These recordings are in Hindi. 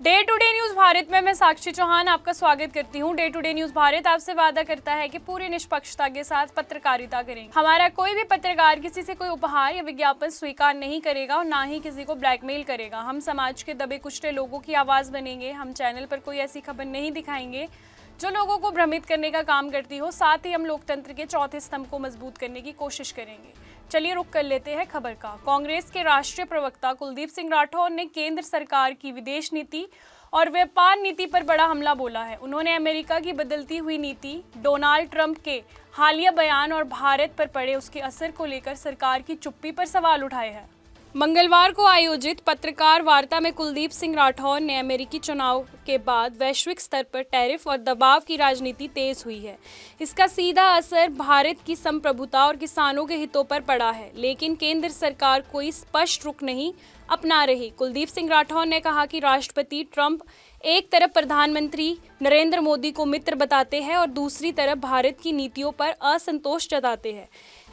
Day to day news Bharat में मैं साक्षी चौहान आपका स्वागत करती हूं। Day to day news Bharat आपसे वादा करता है कि पूरी निष्पक्षता के साथ पत्रकारिता करेंगे। हमारा कोई भी पत्रकार किसी से कोई उपहार या विज्ञापन स्वीकार नहीं करेगा और ना ही किसी को ब्लैकमेल करेगा। हम समाज के दबे कुचले लोगों की आवाज बनेंगे। हम चैनल पर कोई ऐसी खबर नहीं दिखाएंगे जो लोगों को भ्रमित करने का काम करती हो। साथ ही हम लोकतंत्र के चौथे स्तंभ को मजबूत करने की कोशिश करेंगे। चलिए रुक कर लेते हैं खबर का। कांग्रेस के राष्ट्रीय प्रवक्ता कुलदीप सिंह राठौर ने केंद्र सरकार की विदेश नीति और व्यापार नीति पर बड़ा हमला बोला है। उन्होंने अमेरिका की बदलती हुई नीति, डोनाल्ड ट्रंप के हालिया बयान और भारत पर पड़े उसके असर को लेकर सरकार की चुप्पी पर सवाल उठाए हैं। मंगलवार को आयोजित पत्रकार वार्ता में कुलदीप सिंह राठौर ने अमेरिकी चुनाव के बाद वैश्विक स्तर पर टैरिफ और दबाव की राजनीति तेज हुई है। इसका सीधा असर भारत की संप्रभुता और किसानों के हितों पर पड़ा है, लेकिन केंद्र सरकार कोई स्पष्ट रुख नहीं अपना रही। कुलदीप सिंह राठौर ने कहा कि राष्ट्रपति ट्रंप एक तरफ प्रधानमंत्री नरेंद्र मोदी को मित्र बताते हैं और दूसरी तरफ भारत की नीतियों पर असंतोष जताते हैं।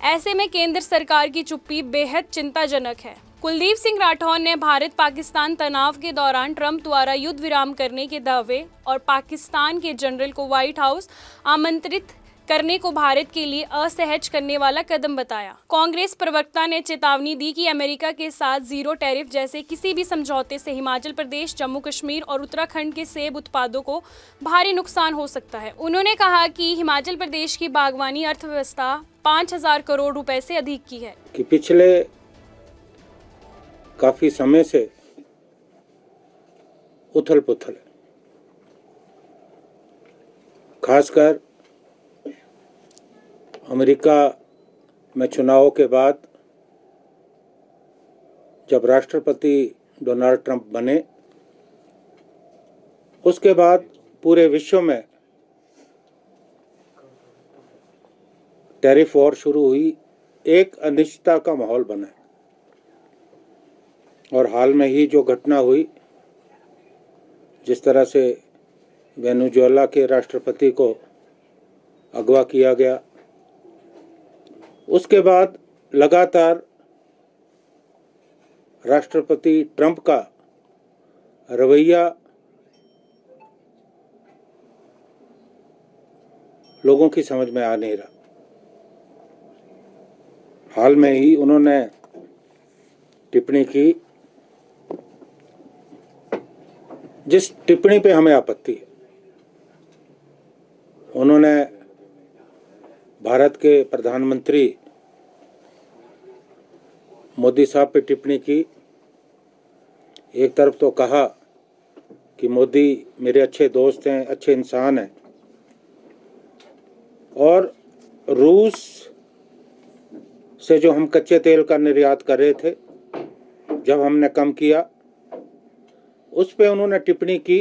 ऐसे में केंद्र सरकार की चुप्पी बेहद चिंताजनक है। कुलदीप सिंह राठौर ने भारत पाकिस्तान तनाव के दौरान ट्रंप द्वारा युद्ध विराम करने के दावे और पाकिस्तान के जनरल को व्हाइट हाउस आमंत्रित करने को भारत के लिए असहज करने वाला कदम बताया। कांग्रेस प्रवक्ता ने चेतावनी दी कि अमेरिका के साथ जीरो टैरिफ जैसे किसी भी समझौते से हिमाचल प्रदेश, जम्मू कश्मीर और उत्तराखंड के सेब उत्पादों को भारी नुकसान हो सकता है। उन्होंने कहा कि हिमाचल प्रदेश की बागवानी अर्थव्यवस्था 5,000 करोड़ रुपए से अधिक की है। कि पिछले काफी समय से उथल पुथल है, खासकर अमेरिका में चुनाव के बाद जब राष्ट्रपति डोनाल्ड ट्रंप बने, उसके बाद पूरे विश्व में टैरिफ वॉर शुरू हुई, एक अनिश्चितता का माहौल बना। और हाल में ही जो घटना हुई, जिस तरह से वेनेजुएला के राष्ट्रपति को अगवा किया गया, उसके बाद लगातार राष्ट्रपति ट्रंप का रवैया लोगों की समझ में आ नहीं रहा। हाल में ही उन्होंने टिप्पणी की, जिस टिप्पणी पे हमें आपत्ति है। उन्होंने भारत के प्रधानमंत्री मोदी साहब पे टिप्पणी की। एक तरफ तो कहा कि मोदी मेरे अच्छे दोस्त हैं, अच्छे इंसान हैं, और रूस से जो हम कच्चे तेल का निर्यात कर रहे थे, जब हमने कम किया, उस पे उन्होंने टिप्पणी की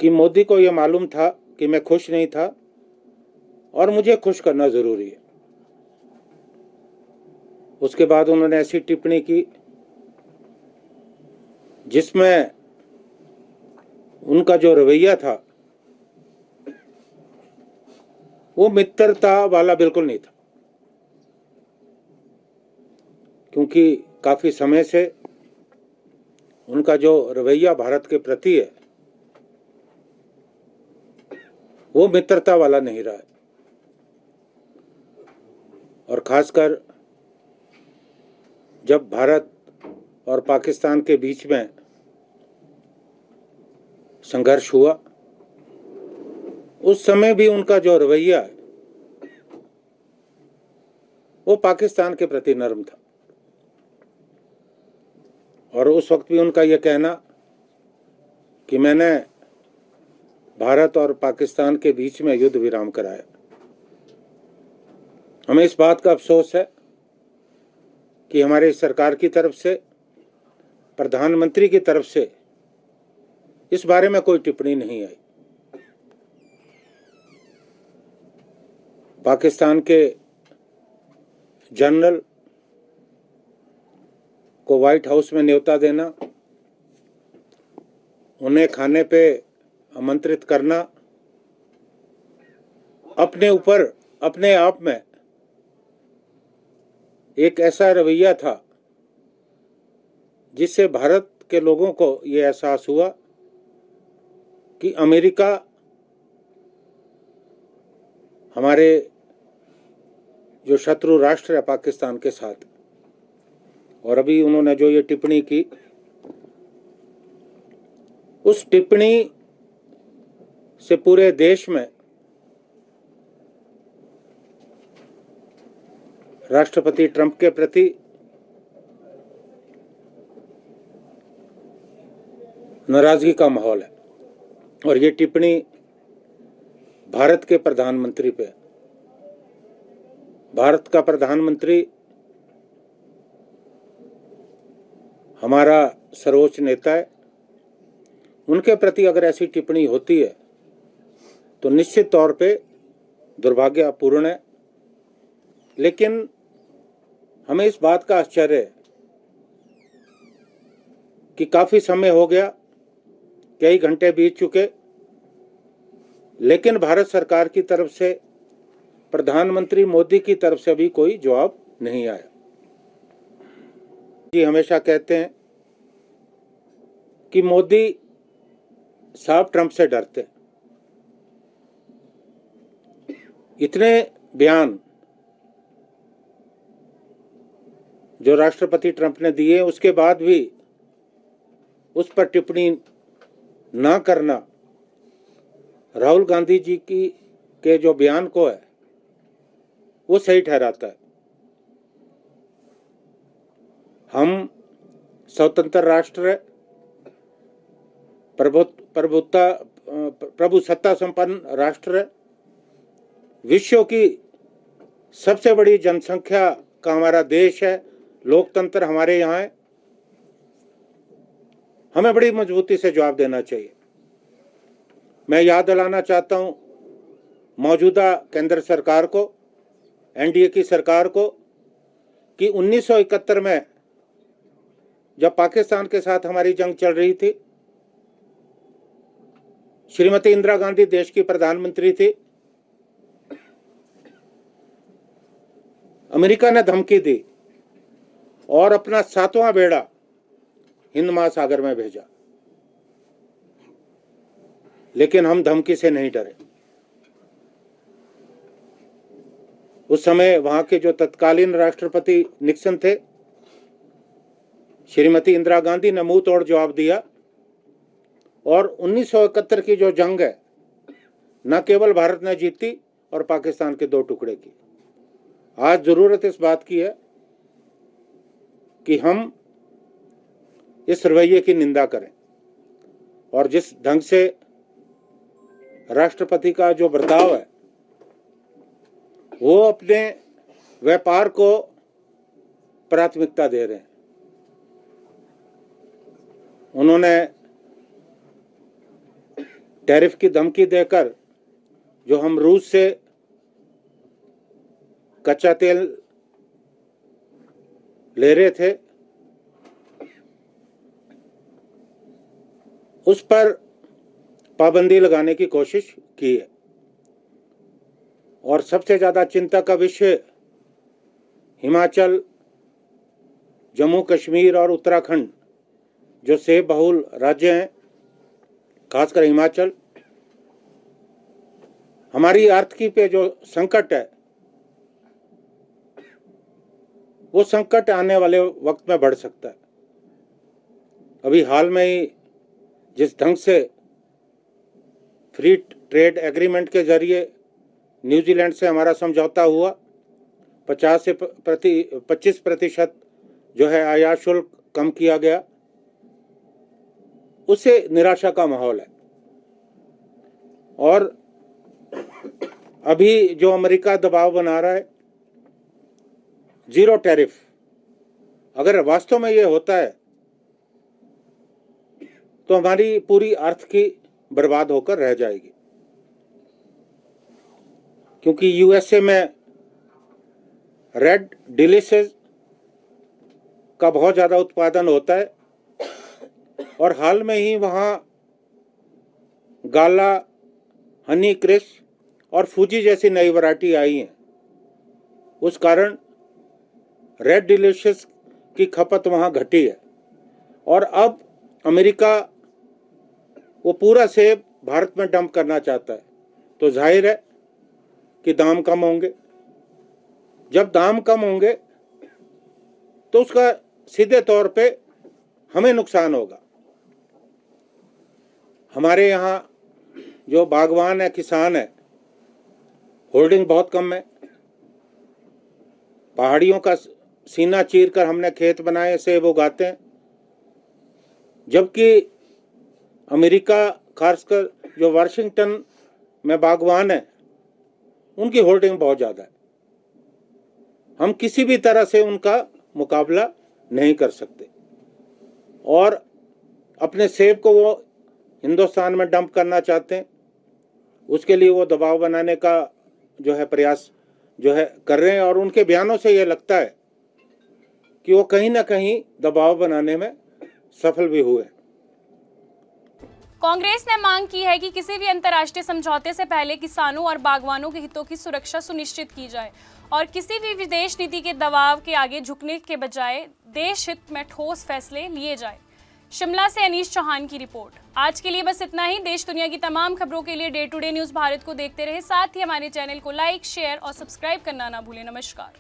कि मोदी को यह मालूम था कि मैं खुश नहीं था और मुझे खुश करना जरूरी है। उसके बाद उन्होंने ऐसी टिप्पणी की जिसमें उनका जो रवैया था वो मित्रता वाला बिल्कुल नहीं था, क्योंकि काफी समय से उनका जो रवैया भारत के प्रति है वो मित्रता वाला नहीं रहा है। और खासकर जब भारत और पाकिस्तान के बीच में संघर्ष हुआ, उस समय भी उनका जो रवैया है वो पाकिस्तान के प्रति नरम था। और उस वक्त भी उनका यह कहना कि मैंने भारत और पाकिस्तान के बीच में युद्ध विराम कराया। हमें इस बात का अफसोस है कि हमारी सरकार की तरफ से, प्रधानमंत्री की तरफ से इस बारे में कोई टिप्पणी नहीं आई। पाकिस्तान के जनरल को व्हाइट हाउस में न्योता देना, उन्हें खाने पे आमंत्रित करना, अपने ऊपर अपने आप में एक ऐसा रवैया था जिससे भारत के लोगों को ये एहसास हुआ कि अमेरिका हमारे जो शत्रु राष्ट्र है पाकिस्तान के साथ, और अभी उन्होंने जो ये टिप्पणी की, उस टिप्पणी से पूरे देश में राष्ट्रपति ट्रंप के प्रति नाराजगी का माहौल है। और ये टिप्पणी भारत के प्रधानमंत्री पे है। भारत का प्रधानमंत्री हमारा सर्वोच्च नेता है, उनके प्रति अगर ऐसी टिप्पणी होती है तो निश्चित तौर पे दुर्भाग्यपूर्ण है। लेकिन हमें इस बात का आश्चर्य है कि काफ़ी समय हो गया, कई घंटे बीत चुके, लेकिन भारत सरकार की तरफ से, प्रधानमंत्री मोदी की तरफ से भी कोई जवाब नहीं आया। जी हमेशा कहते हैं कि मोदी साहब ट्रंप से डरते हैं। इतने बयान जो राष्ट्रपति ट्रंप ने दिए, उसके बाद भी उस पर टिप्पणी ना करना राहुल गांधी जी के जो बयान को है वो सही ठहराता है। हम स्वतंत्र राष्ट्र है, प्रभुसत्ता संपन्न राष्ट्र है, विश्व की सबसे बड़ी जनसंख्या का हमारा देश है, लोकतंत्र हमारे यहाँ है। हमें बड़ी मजबूती से जवाब देना चाहिए। मैं याद दिलाना चाहता हूँ मौजूदा केंद्र सरकार को, एनडीए की सरकार को, कि 1971 में जब पाकिस्तान के साथ हमारी जंग चल रही थी, श्रीमती इंदिरा गांधी देश की प्रधानमंत्री थी। अमेरिका ने धमकी दी और अपना 7वां बेड़ा हिंद महासागर में भेजा, लेकिन हम धमकी से नहीं डरे। उस समय वहां के जो तत्कालीन राष्ट्रपति निक्सन थे, श्रीमती इंदिरा गांधी ने मुंह तोड़ जवाब दिया, और 1971 की जो जंग है न केवल भारत ने जीती और पाकिस्तान के 2 टुकड़े की। आज जरूरत इस बात की है कि हम इस रवैये की निंदा करें, और जिस ढंग से राष्ट्रपति का जो बर्ताव है वो अपने व्यापार को प्राथमिकता दे रहे हैं। उन्होंने टैरिफ की धमकी देकर जो हम रूस से कच्चा तेल ले रहे थे उस पर पाबंदी लगाने की कोशिश की है। और सबसे ज़्यादा चिंता का विषय हिमाचल, जम्मू कश्मीर और उत्तराखंड जो सेब बहुल राज्य हैं, खासकर हिमाचल, हमारी आर्थिकी पे जो संकट है वो संकट आने वाले वक्त में बढ़ सकता है। अभी हाल में ही जिस ढंग से फ्री ट्रेड एग्रीमेंट के जरिए न्यूजीलैंड से हमारा समझौता हुआ, 25% जो है आयात शुल्क कम किया गया, उससे निराशा का माहौल है। और अभी जो अमेरिका दबाव बना रहा है, 0 टैरिफ, अगर वास्तव में ये होता है तो हमारी पूरी आर्थिकी बर्बाद होकर रह जाएगी। क्योंकि यूएसए में रेड डिलीशियस का बहुत ज़्यादा उत्पादन होता है, और हाल में ही वहाँ गाला, हनी क्रिश और फूजी जैसी नई वैरायटी आई हैं। उस कारण रेड डिलीशियस की खपत वहाँ घटी है। और अब अमेरिका वो पूरा सेब भारत में डंप करना चाहता है, तो जाहिर है कि दाम कम होंगे। जब दाम कम होंगे तो उसका सीधे तौर पे हमें नुकसान होगा। हमारे यहाँ जो बागवान है, किसान है, होल्डिंग बहुत कम है। पहाड़ियों का सीना चीर कर हमने खेत बनाए, सेब उगाते हैं, जबकि अमेरिका, खासकर जो वाशिंगटन में बागवान है, उनकी होल्डिंग बहुत ज़्यादा है। हम किसी भी तरह से उनका मुकाबला नहीं कर सकते और अपने सेब को वो हिंदुस्तान में डंप करना चाहते हैं। उसके लिए वो दबाव बनाने का जो है प्रयास जो है कर रहे हैं और उनके बयानों से ये लगता है कि वो कहीं ना कहीं दबाव बनाने में सफल भी हुए। कांग्रेस ने मांग की है कि किसी भी अंतर्राष्ट्रीय समझौते से पहले किसानों और बागवानों के हितों की सुरक्षा सुनिश्चित की जाए और किसी भी विदेश नीति के दबाव के आगे झुकने के बजाय देश हित में ठोस फैसले लिए जाए। शिमला से अनीश चौहान की रिपोर्ट। आज के लिए बस इतना ही। देश दुनिया की तमाम खबरों के लिए day to day news Bharat को देखते रहे। साथ ही हमारे चैनल को लाइक, शेयर और सब्सक्राइब करना ना भूलें। नमस्कार।